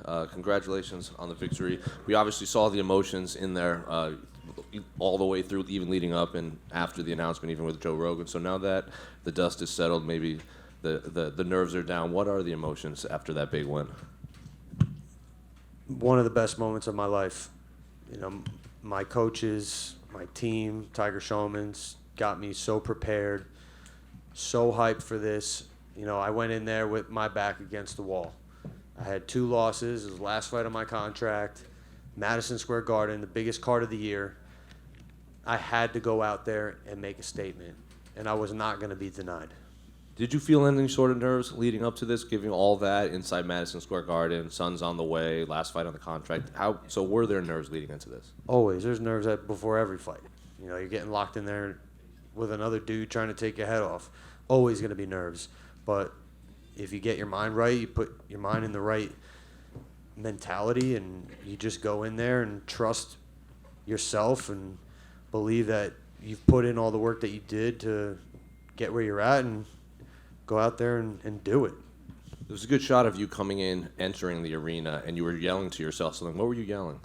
Mike. Congratulations on the victory. We obviously saw the emotions in there all the way through, even leading up and after the announcement, even with Joe Rogan. So now that the dust is settled, maybe the nerves are down. What are the emotions after that big win? One of the best moments of my life. You know, my coaches, my team, Tiger Showman's got me so prepared, so hyped for this. You know, I went in there with my back against the wall. I had 2 losses. It was the last fight of my contract. Madison Square Garden, the biggest card of the year. I had to go out there and make a statement, and I was not going to be denied. Did you feel any sort of nerves leading up to this, giving all that inside Madison Square Garden, son's on the way, last fight on the contract? So were there nerves leading into this? Always. There's nerves before every fight. You know, you're getting locked in there with another dude trying to take your head off. Always going to be nerves. But if you get your mind right, you put your mind in the right mentality, and you just go in there and trust yourself and believe that you've put in all the work that you did to get where you're at, and go out there and do it. There was a good shot of you coming in, entering the arena, and you were yelling to yourself something. What were you yelling?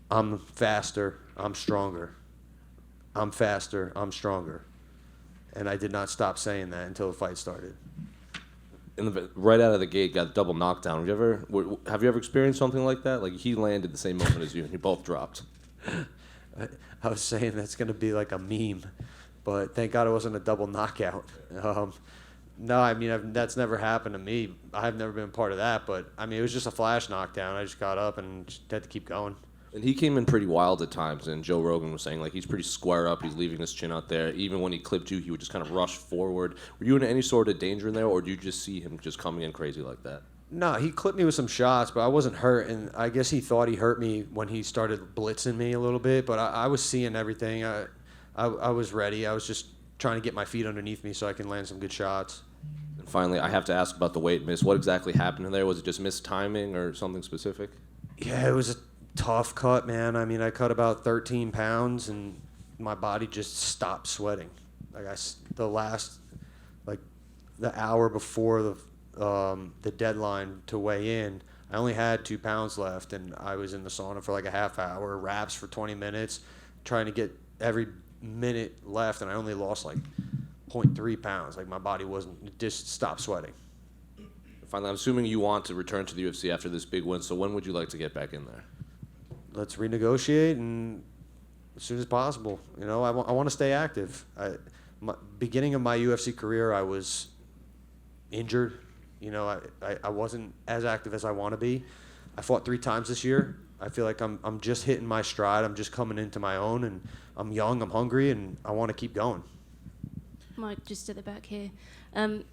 I'm faster, I'm stronger. I'm faster, I'm stronger. And I did not stop saying that until the fight started. Right out of the gate, got a double knockdown. Have you ever experienced something like that? Like he landed the same moment as you, and you both dropped. I was saying that's going to be like a meme, but thank God it wasn't a double knockout. No, I mean, that's never happened to me. I've never been part of that, but, I mean, it was just a flash knockdown. I just got up and just had to keep going. And he came in pretty wild at times, and Joe Rogan was saying, like, he's pretty square up. He's leaving his chin out there. Even when he clipped you, he would just kind of rush forward. Were you in any sort of danger in there, or did you just see him just coming in crazy like that? No, he clipped me with some shots, but I wasn't hurt, and I guess he thought he hurt me when he started blitzing me a little bit, but I was seeing everything. I was ready. I was just trying to get my feet underneath me so I can land some good shots. And finally, I have to ask about the weight miss. What exactly happened in there? Was it just missed timing or something specific? Yeah, it was a tough cut, man. I mean, I cut about 13 pounds, and my body just stopped sweating. Like the hour before the deadline to weigh in, I only had 2 pounds left, and I was in the sauna for like a half hour, wraps for 20 minutes, trying to get every minute left, and I only lost like 0.3 pounds. Like my body it just stopped sweating. Finally, I'm assuming you want to return to the UFC after this big win, so when would you like to get back in there? Let's renegotiate, and as soon as possible. You know, I want to stay active. Beginning of my UFC career, I was injured. You know, I wasn't as active as I want to be. I fought 3 times this year. I feel like I'm just hitting my stride. I'm just coming into my own, and I'm young, I'm hungry, and I want to keep going. Mike, just at the back here.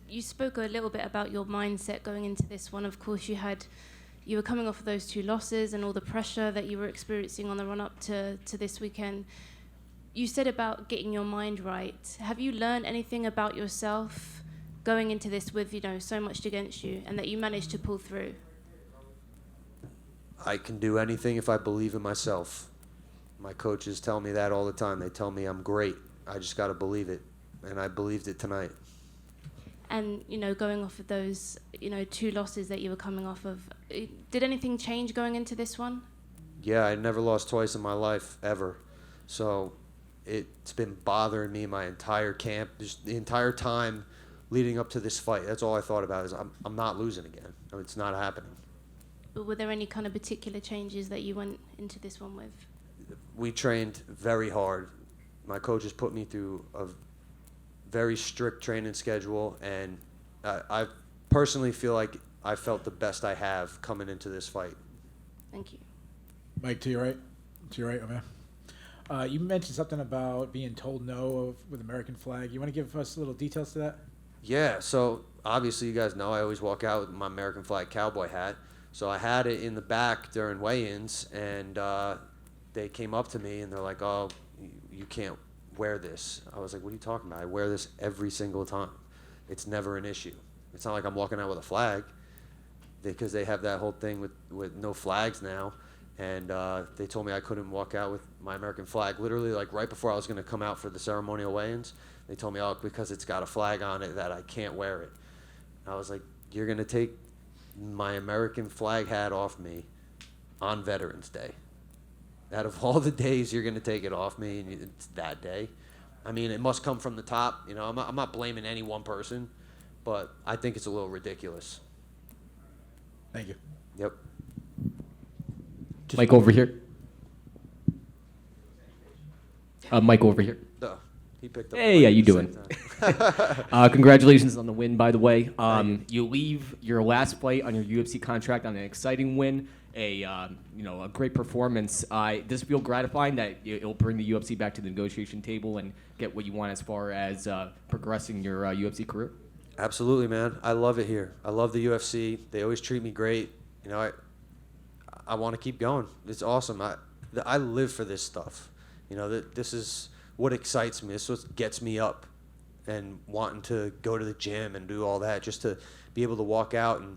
You spoke a little bit about your mindset going into this one. Of course, you were coming off of those 2 losses and all the pressure that you were experiencing on the run-up to this weekend. You said about getting your mind right. Have you learned anything about yourself going into this with, you know, so much against you, and that you managed to pull through? I can do anything if I believe in myself. My coaches tell me that all the time. They tell me I'm great. I just got to believe it, and I believed it tonight. And, you know, going off of those, you know, 2 losses that you were coming off of, did anything change going into this one? Yeah, I never lost twice in my life, ever. So it's been bothering me my entire camp, just the entire time leading up to this fight. That's all I thought about is I'm not losing again. It's not happening. But were there any kind of particular changes that you went into this one with? We trained very hard. My coaches put me through a very strict training schedule, and I personally feel like I felt the best I have coming into this fight. Thank you. Mike, to your right. To your right, oh man. You mentioned something about being told no with American flag. You want to give us a little details to that? Yeah, so obviously you guys know I always walk out with my American flag cowboy hat. So I had it in the back during weigh-ins, and they came up to me and they're like, "Oh, you can't wear this." I was like, "What are you talking about? I wear this every single time. It's never an issue. It's not like I'm walking out with a flag," because they have that whole thing with no flags now. And they told me I couldn't walk out with my American flag. Literally, like right before I was going to come out for the ceremonial weigh-ins, they told me, "Oh, because it's got a flag on it that I can't wear it." And I was like, "You're going to take my American flag hat off me on Veterans Day. Out of all the days you're going to take it off me, and it's that day. I mean, it must come from the top. You know, I'm not blaming any one person, but I think it's a little ridiculous. Thank you. Yep. Mike over here. Mike over here. No, he picked up. Hey, how you doing? Congratulations on the win, by the way. You leave your last fight on your UFC contract on an exciting win, a great performance. Does it feel gratifying that it'll bring the UFC back to the negotiation table and get what you want as far as progressing your UFC career? Absolutely, man. I love it here. I love the UFC. They always treat me great. You know, I want to keep going. It's awesome. I live for this stuff. You know, this is what excites me. This is what gets me up and wanting to go to the gym and do all that, just to be able to walk out and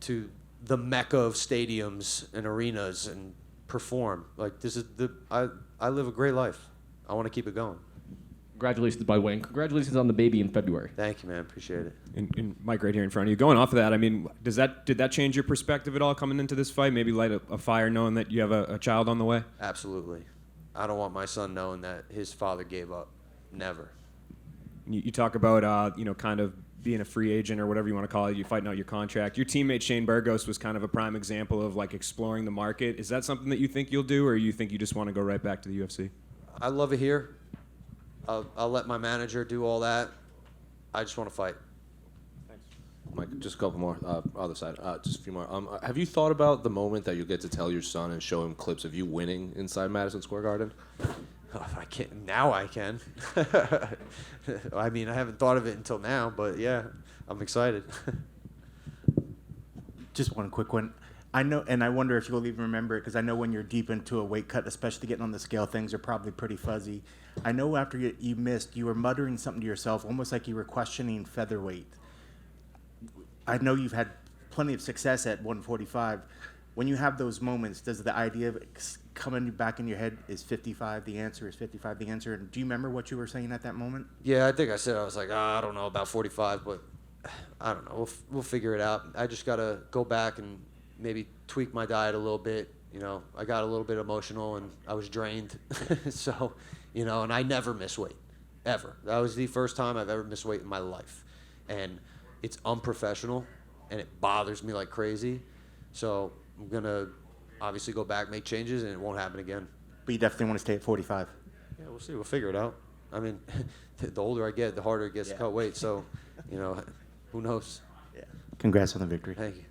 to the mecca of stadiums and arenas and perform. Like, this is I live a great life. I want to keep it going. Congratulations, by the way, and congratulations on the baby in February. Thank you, man. Appreciate it. And Mike, right here in front of you. Going off of that, I mean, did that change your perspective at all coming into this fight? Maybe light a fire knowing that you have a child on the way? Absolutely. I don't want my son knowing that his father gave up. Never. You talk about, kind of being a free agent or whatever you want to call it. You're fighting out your contract. Your teammate Shane Burgos was kind of a prime example of like exploring the market. Is that something that you think you'll do, or you think you just want to go right back to the UFC? I love it here. I'll let my manager do all that. I just want to fight. Mike, just a couple more. Other side, just a few more. Have you thought about the moment that you get to tell your son and show him clips of you winning inside Madison Square Garden? Oh, I can't. Now I can. I mean, I haven't thought of it until now, but yeah, I'm excited. Just one quick one. I know, and I wonder if you'll even remember it, because I know when you're deep into a weight cut, especially getting on the scale, things are probably pretty fuzzy. I know after you missed, you were muttering something to yourself, almost like you were questioning featherweight. I know you've had plenty of success at 145. When you have those moments, does the idea of coming back in your head, is 55 the answer, is 55 the answer? And do you remember what you were saying at that moment? Yeah, I think I said, I was like, I don't know about 45, but I don't know. We'll figure it out. I just got to go back and maybe tweak my diet a little bit. You know, I got a little bit emotional and I was drained. So, you know, and I never miss weight, ever. That was the first time I've ever missed weight in my life. And it's unprofessional and it bothers me like crazy. So I'm going to obviously go back, make changes, and it won't happen again. But you definitely want to stay at 45. Yeah, we'll see. We'll figure it out. I mean, the older I get, the harder it gets to cut weight. So, you know, who knows? Yeah. Congrats on the victory. Thank you.